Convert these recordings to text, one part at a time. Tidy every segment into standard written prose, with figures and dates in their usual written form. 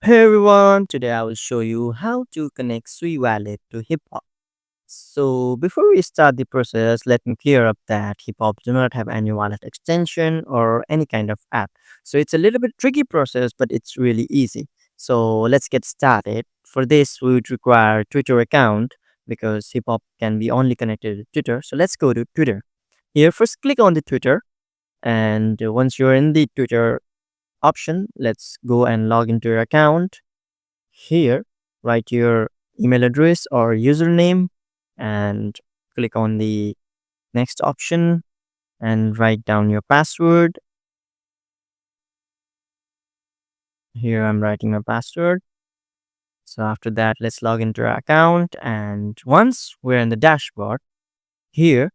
Hey everyone, today I will show you how to connect Sui Wallet to Hip Hop. So before we start the process, let me clear up that Hip Hop do not have any wallet extension or any kind of app. So it's a little bit tricky process, but it's really easy. So let's get started. For this, we would require Twitter account because Hip Hop can be only connected to Twitter. So let's go to Twitter. Here, first click on the Twitter, and once you're in the Twitter option, let's go and log into your account. Here, write your email address or username and click on the next option and write down your password. Here I'm writing my password. So after that, let's log into our account. And once we're in the dashboard, here,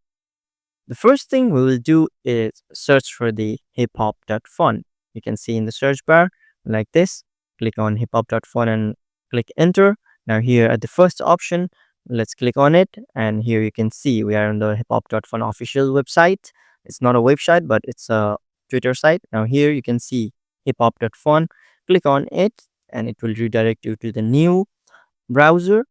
the first thing we will do is search for the hiphop.fun. You can see in the search bar like this. Click on hiphop.fun and click enter. Now here at the first option, let's click on it. And here you can see we are on the hiphop.fun official website. It's not a website, but it's a Twitter site. Now here you can see hiphop.fun. Click on it and it will redirect you to the new browser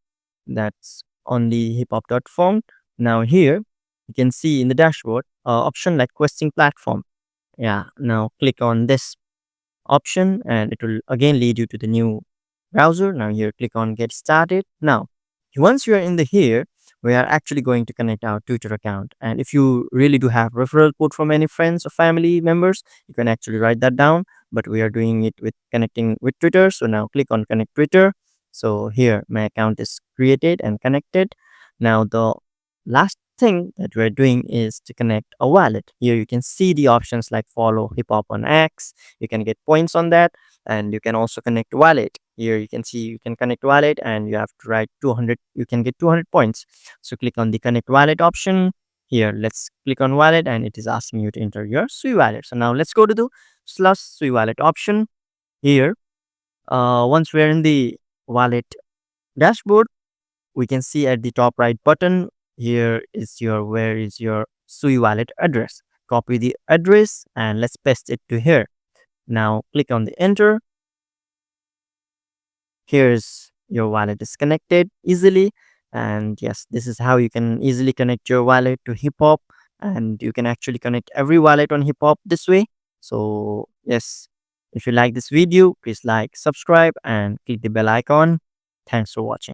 that's on the hiphop.fun. Now here you can see in the dashboard option like questing platform. Yeah, now click on this option and it will again lead you to the new browser. Now here click on get started. Now once you are in the here, we are actually going to connect our Twitter account, and if you really do have referral code from any friends or family members, you can actually write that down, but we are doing it with connecting with Twitter. So now click on connect Twitter. So here my account is created and connected. Now the last thing that we're doing is to connect a wallet. Here you can see the options like follow hip hop on X. You can get points on that, and you can also connect wallet. Here you can see you can connect wallet and you have to write 200. You can get 200 points. So click on the connect wallet option. Here let's click on wallet and it is asking you to enter your Sui wallet. So now let's go to the slash Sui wallet option. Here once we're in the wallet dashboard, we can see at the top right button, here is your where is your Sui wallet address. Copy the address and let's paste it to here. Now click on the enter. Here's your wallet is connected easily, and yes, this is how you can easily connect your wallet to hip hop, and you can actually connect every wallet on hip hop this way. So yes, if you like this video, please like, subscribe and click the bell icon. Thanks for watching.